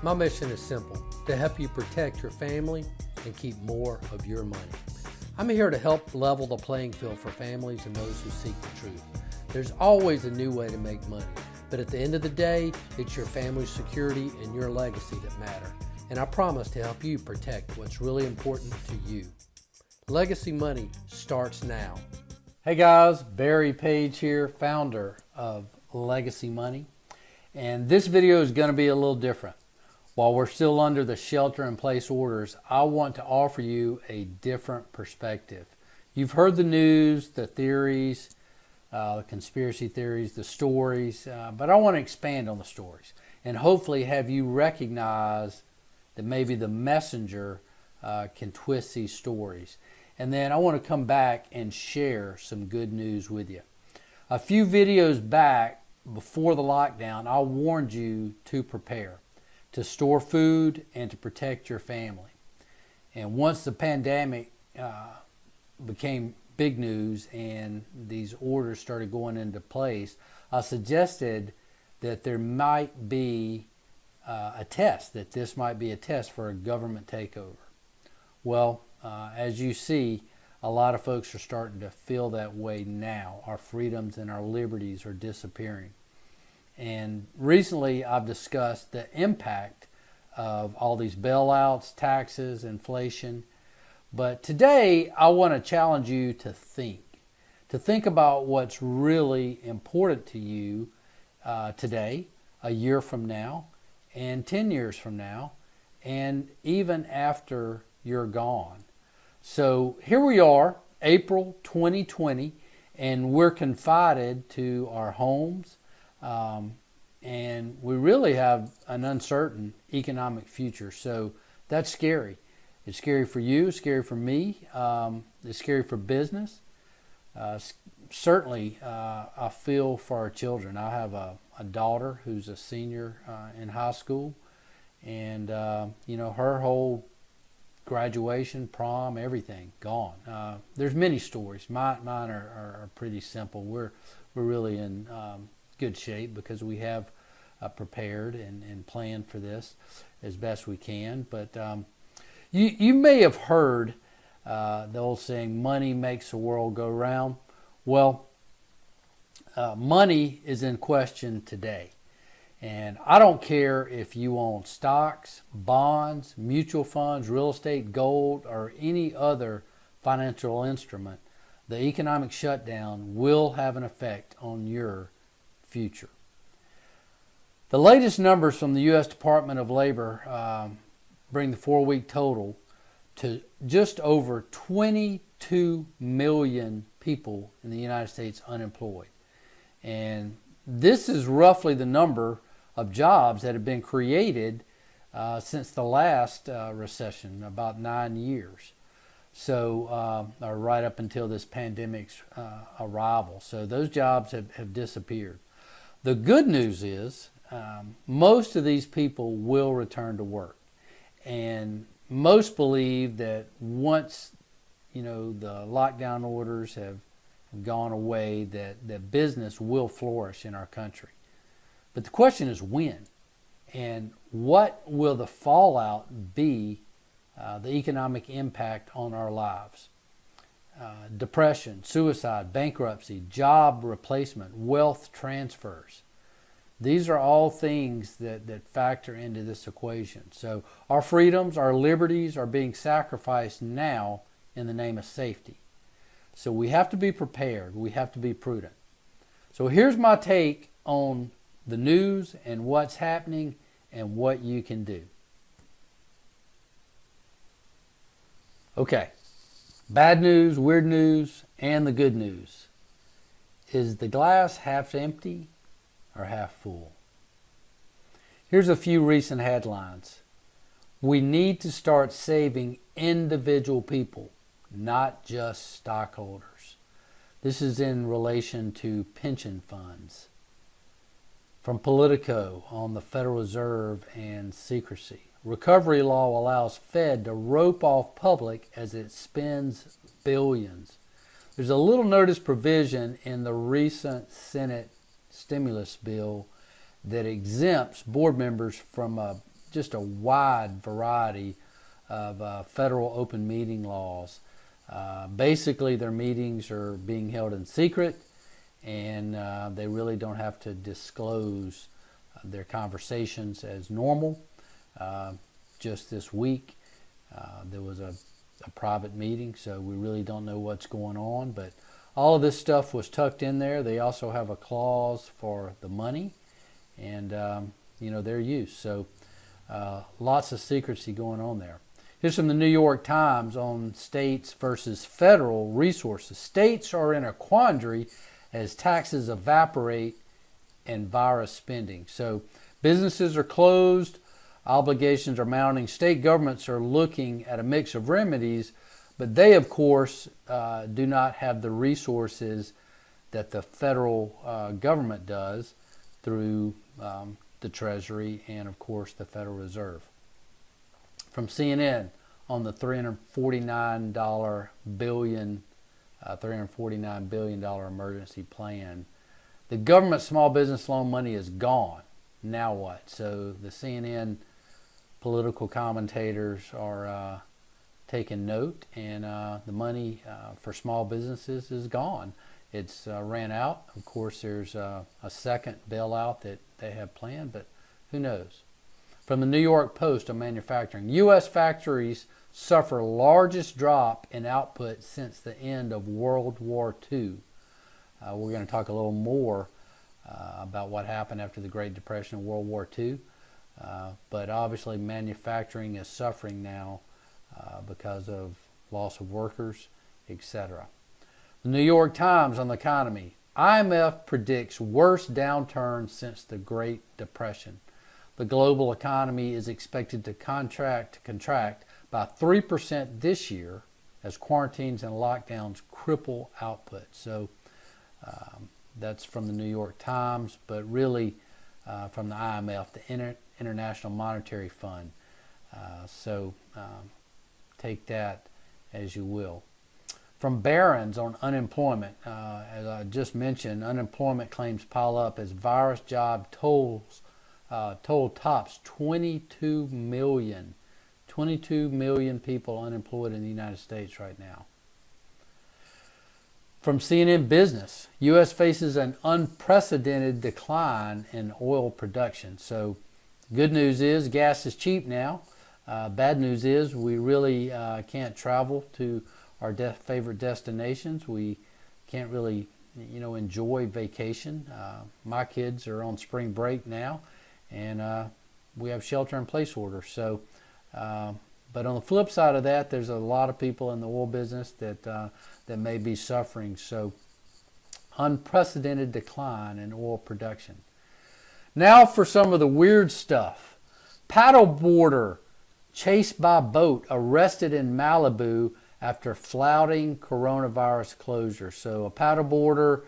My mission is simple, to help you protect your family and keep more of your money. I'm here to help level the playing field for families and those who seek the truth. There's always a new way to make money, but at the end of the day, it's your family's security and your legacy that matter. And I promise to help you protect what's really important to you. Legacy Money starts now. Hey guys, Barry Page here, founder of Legacy Money. And this video is going to be a little different. While we're still under the shelter-in-place orders, I want to offer you a different perspective. You've heard the news, the theories, the conspiracy theories, the stories, but I want to expand on the stories and hopefully have you recognize that maybe the messenger can twist these stories. And then I want to come back and share some good news with you. A few videos back, before the lockdown, I warned you to prepare, to store food, and to protect your family. And once the pandemic became big news and these orders started going into place, I suggested that there might be a test, that this might be a test for a government takeover. Well, as you see, a lot of folks are starting to feel that way now. Our freedoms and our liberties are disappearing. And recently I've discussed the impact of all these bailouts, taxes, inflation. But today I want to challenge you to think about what's really important to you today, a year from now, and 10 years from now, and even after you're gone. So here we are, April 2020, and we're confined to our homes. And we really have an uncertain economic future. So that's scary. It's scary for you, it's scary for me, it's scary for business. Certainly, I feel for our children. I have a daughter who's a senior in high school, and her whole graduation, prom, everything gone. There's many stories. Mine are pretty simple. We're really in good shape because we have prepared and planned for this as best we can. But you may have heard the old saying, money makes the world go round. Well, money is in question today. And I don't care if you own stocks, bonds, mutual funds, real estate, gold, or any other financial instrument, the economic shutdown will have an effect on your future. The latest numbers from the U.S. Department of Labor bring the 4-week total to just over 22 million people in the United States unemployed. And this is roughly the number of jobs that have been created since the last recession, about 9 years. So, or right up until this pandemic's arrival. So those jobs have disappeared. The good news is most of these people will return to work. And most believe that once, the lockdown orders have gone away, that business will flourish in our country. But the question is when, and what will the fallout be, the economic impact on our lives? Depression, suicide, bankruptcy, job replacement, wealth transfers. These are all things that factor into this equation. So our freedoms, our liberties are being sacrificed now in the name of safety. So we have to be prepared. We have to be prudent. So here's my take on the news and what's happening and what you can do. Okay, bad news, weird news, and the good news. Is the glass half empty or half full? Here's a few recent headlines. We need to start saving individual people, not just stockholders. This is in relation to pension funds. From Politico on the Federal Reserve and secrecy. Recovery law allows Fed to rope off public as it spends billions. There's a little notice provision in the recent Senate stimulus bill that exempts board members from a just a wide variety of federal open meeting laws. Basically, their meetings are being held in secret, and they really don't have to disclose their conversations as normal. Just this week, there was a private meeting, so we really don't know what's going on, but all of this stuff was tucked in there. They also have a clause for the money and their use. So lots of secrecy going on there. Here's from the New York Times on states versus federal resources. States are in a quandary as taxes evaporate and virus spending. So businesses are closed, obligations are mounting. State governments are looking at a mix of remedies, but they, of course, do not have the resources that the federal government does through the Treasury and, of course, the Federal Reserve. From CNN on the $349 billion emergency plan, the government small business loan money is gone. Now what? So the CNN political commentators are taking note, and the money for small businesses is gone. It's ran out. Of course, there's a second bailout that they have planned, but who knows? From the New York Post on manufacturing, U.S. factories suffer largest drop in output since the end of World War II. We're going to talk a little more about what happened after the Great Depression and World War II. But obviously manufacturing is suffering now because of loss of workers, etc. The New York Times on the economy. IMF predicts worst downturn since the Great Depression. The global economy is expected to contract by 3% this year as quarantines and lockdowns cripple output. So that's from the New York Times, but really from the IMF, the International Monetary Fund. So take that as you will. From Barron's on unemployment, as I just mentioned, unemployment claims pile up as virus job toll tops 22 million. 22 million people unemployed in the United States right now. From CNN Business, U.S. faces an unprecedented decline in oil production. So good news is gas is cheap now. Bad news is we really can't travel to our favorite destinations. We can't really, enjoy vacation. My kids are on spring break now, and we have shelter-in-place orders. So, but on the flip side of that, there's a lot of people in the oil business that may be suffering. So, unprecedented decline in oil production. Now for some of the weird stuff. Paddleboarder chased by boat, arrested in Malibu after flouting coronavirus closure. So a paddleboarder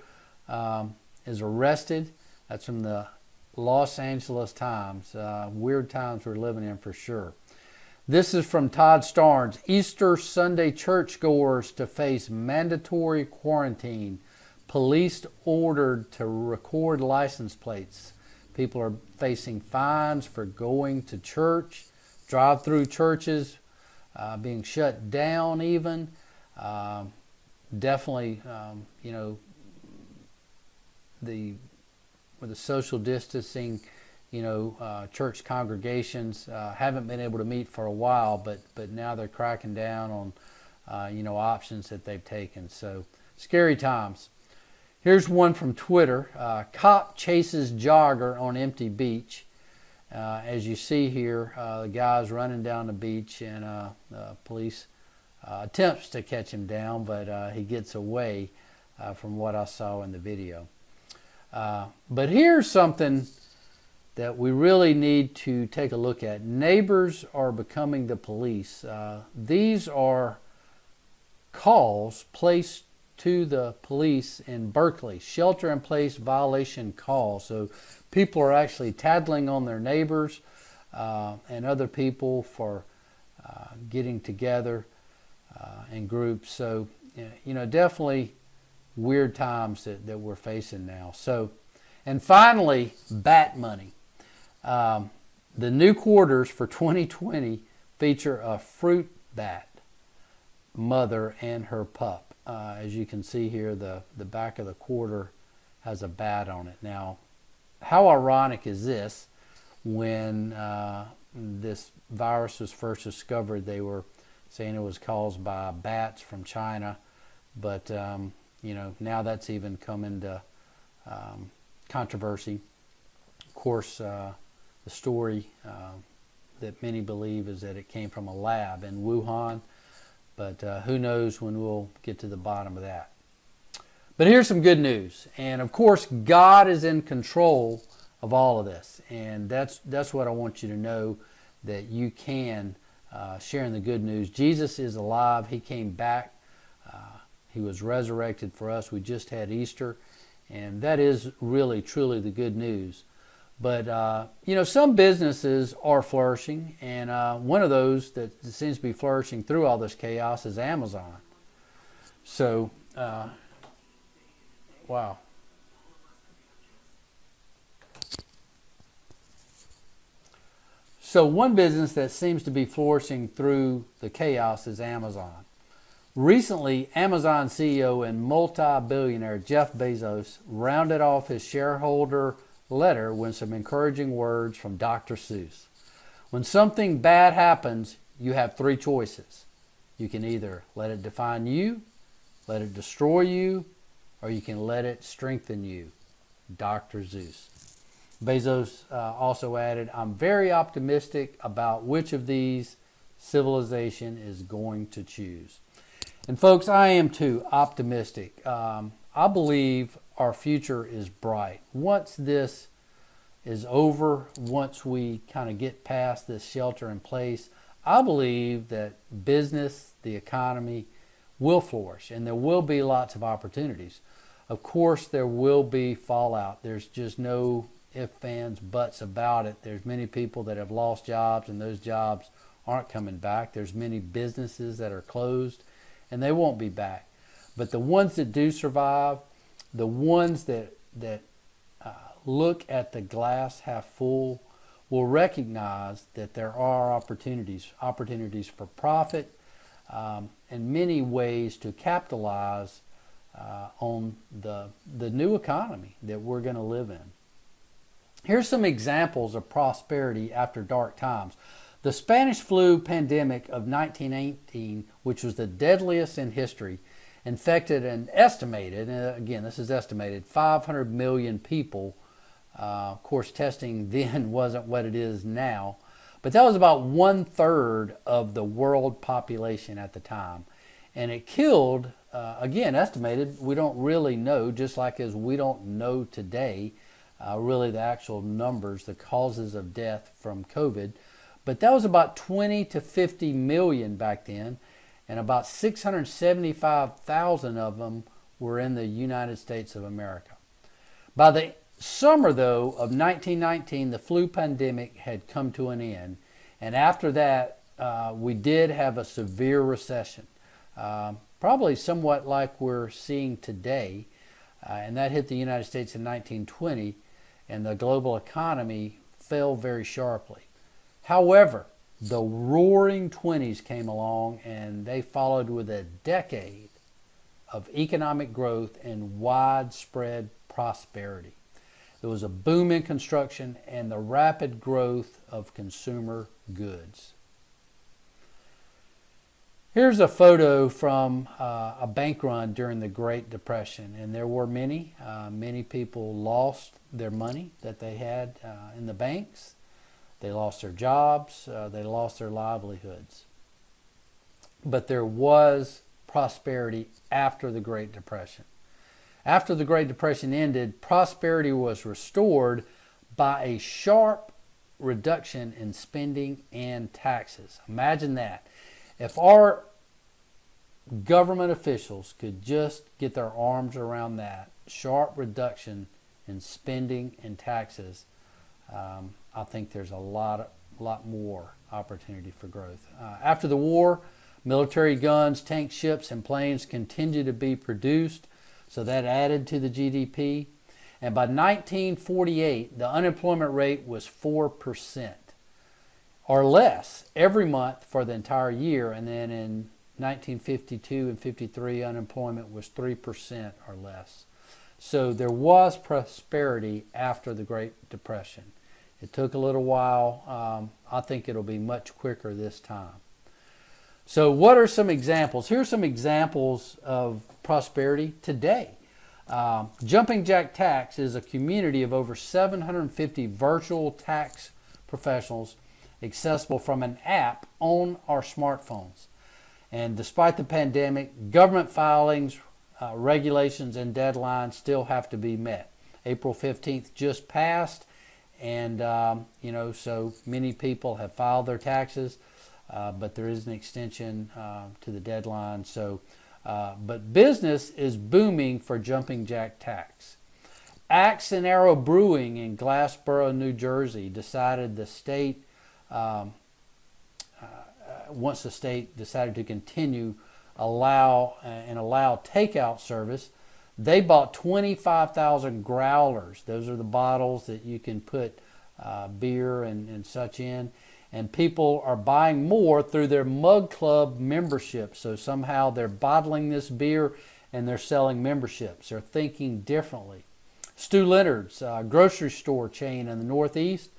is arrested. That's from the Los Angeles Times. Weird times we're living in for sure. This is from Todd Starnes. Easter Sunday churchgoers to face mandatory quarantine. Police ordered to record license plates. People are facing fines for going to church. Drive-through churches being shut down even. Definitely, with the social distancing, church congregations haven't been able to meet for a while, but now they're cracking down on, options that they've taken. So scary times. Here's one from Twitter. Cop chases jogger on empty beach. As you see here, the guy's running down the beach, and police attempts to catch him down, but he gets away from what I saw in the video. But here's something that we really need to take a look at. Neighbors are becoming the police. These are calls placed to the police in Berkeley, shelter-in-place violation calls. So people are actually tattling on their neighbors and other people for getting together in groups. So, definitely weird times that we're facing now. So, and finally, bat money. The new quarters for 2020 feature a fruit bat mother and her pup. As you can see here, the back of the quarter has a bat on it. Now, how ironic is this? When this virus was first discovered, they were saying it was caused by bats from China, but now that's even come into controversy. Of course, the story that many believe is that it came from a lab in Wuhan, but who knows when we'll get to the bottom of that. But here's some good news, and of course God is in control of all of this, and that's what I want you to know, that you can share in the good news. Jesus is alive. He came back. He was resurrected for us. We just had Easter, and that is really truly the good news. But some businesses are flourishing, and one of those that seems to be flourishing through all this chaos is Amazon. So wow. So one business that seems to be flourishing through the chaos is Amazon. Recently, Amazon CEO and multi-billionaire Jeff Bezos rounded off his shareholder letter with some encouraging words from Dr. Seuss. When something bad happens, you have three choices. You can either let it define you, let it destroy you, or you can let it strengthen you. Dr. Seuss. Bezos also added, "I'm very optimistic about which of these civilization is going to choose." And folks, I am too optimistic. I believe our future is bright. Once this is over, once we kind of get past this shelter in place, I believe that business, the economy, will flourish, and there will be lots of opportunities. Of course, there will be fallout. There's just no ifs, ands, buts about it. There's many people that have lost jobs, and those jobs aren't coming back. There's many businesses that are closed, and they won't be back. But the ones that do survive, the ones that look at the glass half full, will recognize that there are opportunities for profit, and many ways to capitalize on the new economy that we're going to live in. Here's some examples of prosperity after dark times. The Spanish flu pandemic of 1918, which was the deadliest in history, infected an estimated, again this is estimated, 500 million people. Of course, testing then wasn't what it is now, but that was about 1/3 of the world population at the time. And it killed, again estimated, we don't really know, just like as we don't know today really the actual numbers, the causes of death from COVID. But that was about 20 to 50 million back then, and about 675,000 of them were in the United States of America. By the summer, though, of 1919, the flu pandemic had come to an end, and after that, we did have a severe recession, probably somewhat like we're seeing today, and that hit the United States in 1920, and the global economy fell very sharply. However, the roaring 20s came along, and they followed with a decade of economic growth and widespread prosperity. There was a boom in construction and the rapid growth of consumer goods. Here's a photo from a bank run during the Great Depression, and there were many people lost their money that they had in the banks. They lost their jobs, they lost their livelihoods. But there was prosperity after the Great Depression. After the Great Depression ended, prosperity was restored by a sharp reduction in spending and taxes. Imagine that. If our government officials could just get their arms around that sharp reduction in spending and taxes, I think there's a lot more opportunity for growth. After the war, military guns, tank ships, and planes continued to be produced, so that added to the GDP. And by 1948, the unemployment rate was 4%. or less every month for the entire year. And then in 1952 and 53, unemployment was 3% or less. So there was prosperity after the Great Depression. It took a little while. I think it'll be much quicker this time. So what are some examples? Here are some examples of prosperity today. Jumping Jack Tax is a community of over 750 virtual tax professionals accessible from an app on our smartphones. And despite the pandemic, government filings, regulations, and deadlines still have to be met. April 15th just passed, and so many people have filed their taxes, but there is an extension to the deadline. But business is booming for Jumping Jack Tax. Axe and Arrow Brewing in Glassboro, New Jersey, decided once the state decided to continue allow takeout service, they bought 25,000 growlers. Those are the bottles that you can put beer and such in. And people are buying more through their Mug Club membership. So somehow they're bottling this beer and they're selling memberships. They're thinking differently. Stu Leonard's grocery store chain in the Northeast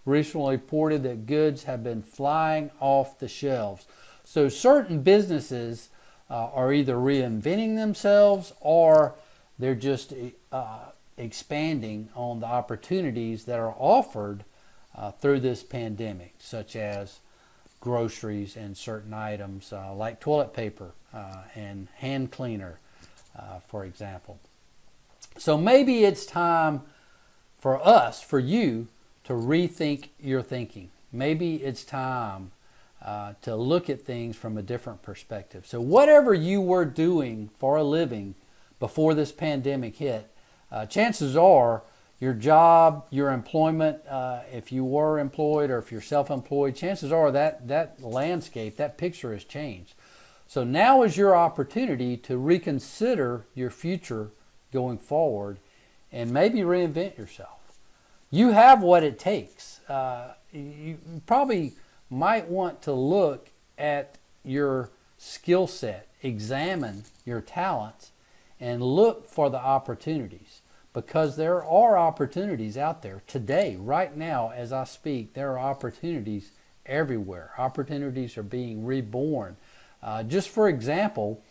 recently reported that goods have been flying off the shelves. So certain businesses are either reinventing themselves or they're just expanding on the opportunities that are offered through this pandemic, such as groceries and certain items like toilet paper and hand cleaner, for example. So maybe it's time for you, to rethink your thinking. Maybe it's time to look at things from a different perspective. So whatever you were doing for a living before this pandemic hit, chances are your job, your employment, if you were employed or if you're self-employed, chances are that landscape, that picture has changed. So now is your opportunity to reconsider your future going forward and maybe reinvent yourself. You have what it takes. You probably might want to look at your skill set, examine your talents, and look for the opportunities, because there are opportunities out there today, right now as I speak. There are opportunities everywhere. Opportunities are being reborn. Just for example,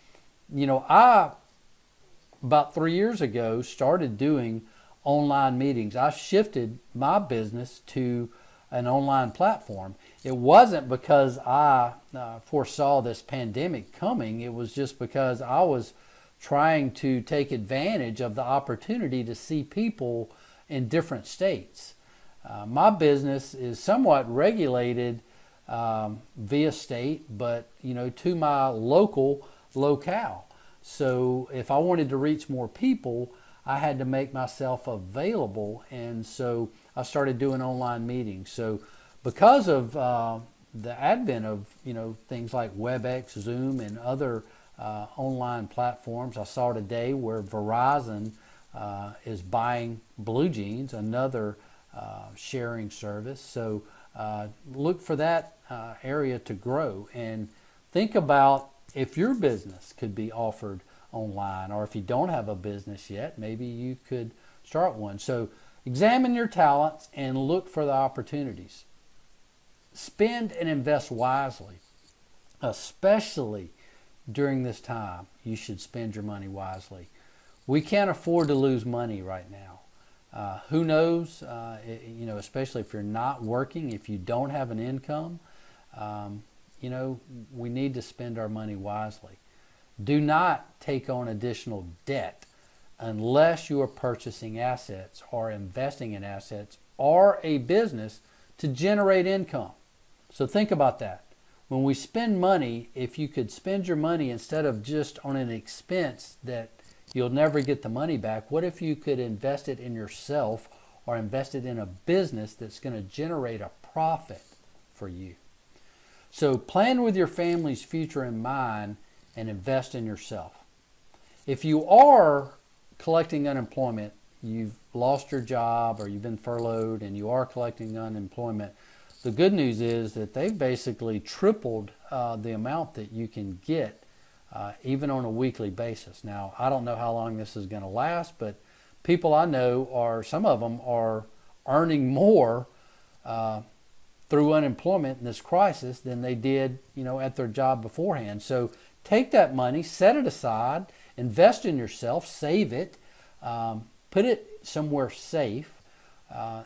I about 3 years ago started doing online meetings. I shifted my business to an online platform. It wasn't because I foresaw this pandemic coming. It was just because I was trying to take advantage of the opportunity to see people in different states. My business is somewhat regulated via state, but to my locale. So if I wanted to reach more people, I had to make myself available, and so I started doing online meetings. So because of the advent of things like WebEx, Zoom, and other online platforms, I saw today where Verizon is buying Blue Jeans, another sharing service. So look for that area to grow, and think about if your business could be offered online, or if you don't have a business yet, maybe you could start one. So examine your talents and look for the opportunities. Spend and invest wisely, especially during this time. You should spend your money wisely. We can't afford to lose money right now. Who knows, especially if you're not working, if you don't have an income, we need to spend our money wisely. Do not take on additional debt unless you are purchasing assets or investing in assets or a business to generate income. So think about that. When we spend money, if you could spend your money instead of just on an expense that you'll never get the money back, what if you could invest it in yourself or invest it in a business that's going to generate a profit for you? So plan with your family's future in mind and invest in yourself. If you are collecting unemployment, you've lost your job or you've been furloughed and you are collecting unemployment, the good news is that they've basically tripled the amount that you can get even on a weekly basis. Now, I don't know how long this is going to last, but people I know some of them are earning more through unemployment in this crisis than they did, at their job beforehand. So take that money, set it aside, invest in yourself, save it, put it somewhere safe,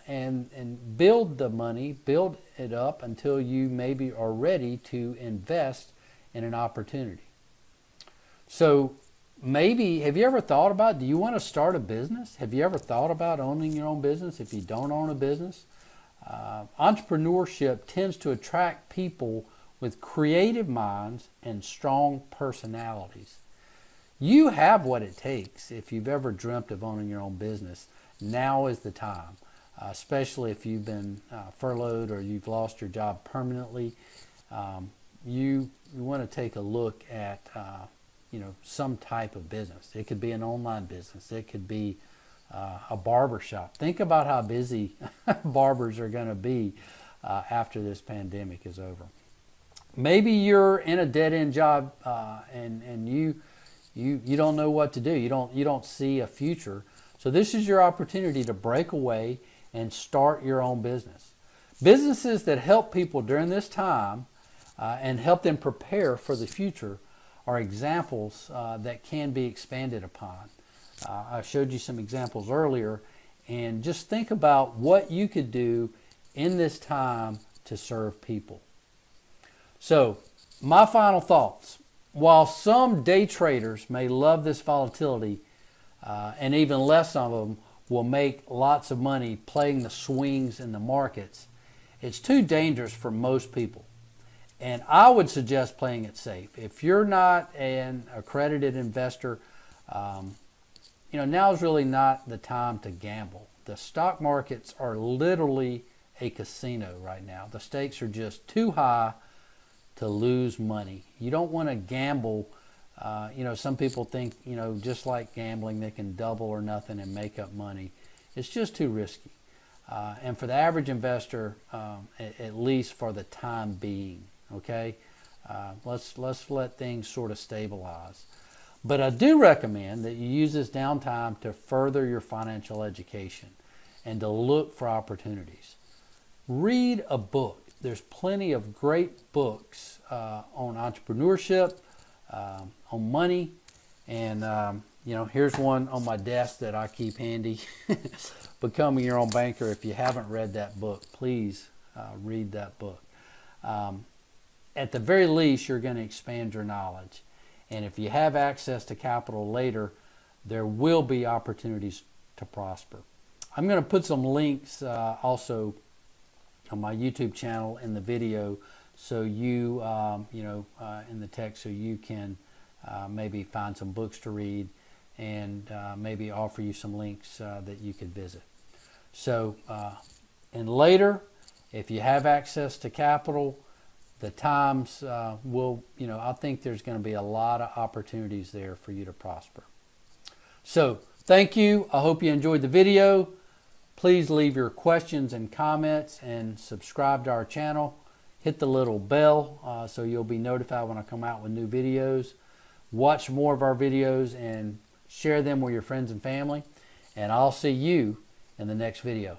and build the money, build it up until you maybe are ready to invest in an opportunity. So maybe, have you ever thought about, do you want to start a business? Have you ever thought about owning your own business if you don't own a business? Entrepreneurship tends to attract people with creative minds and strong personalities. You have what it takes. If you've ever dreamt of owning your own business, now is the time, especially if you've been furloughed or you've lost your job permanently. You want to take a look at some type of business. It could be an online business. It could be a barber shop. Think about how busy barbers are going to be after this pandemic is over. Maybe you're in a dead-end job and you don't know what to do. You don't see a future. So this is your opportunity to break away and start your own business. Businesses that help people during this time and help them prepare for the future are examples that can be expanded upon. I showed you some examples earlier, and just think about what you could do in this time to serve people. So, my final thoughts. While some day traders may love this volatility, and even less of them will make lots of money playing the swings in the markets, it's too dangerous for most people. And I would suggest playing it safe. If you're not an accredited investor, now is really not the time to gamble. The stock markets are literally a casino right now. The stakes are just too high to lose money. You don't want to gamble. Some people think, just like gambling, they can double or nothing and make up money. It's just too risky. And for the average investor, at least for the time being, okay, let's let things sort of stabilize. But I do recommend that you use this downtime to further your financial education and to look for opportunities. Read a book. There's plenty of great books on entrepreneurship, on money, and here's one on my desk that I keep handy. Becoming Your Own Banker. If you haven't read that book, please read that book. At the very least, you're going to expand your knowledge. And if you have access to capital later, there will be opportunities to prosper. I'm going to put some links also on my YouTube channel in the video, so you, in the text, so you can maybe find some books to read and maybe offer you some links that you could visit. So, and later, if you have access to capital, the times will, I think there's going to be a lot of opportunities there for you to prosper. So, thank you. I hope you enjoyed the video. Please leave your questions and comments and subscribe to our channel. Hit the little bell so you'll be notified when I come out with new videos. Watch more of our videos and share them with your friends and family. And I'll see you in the next video.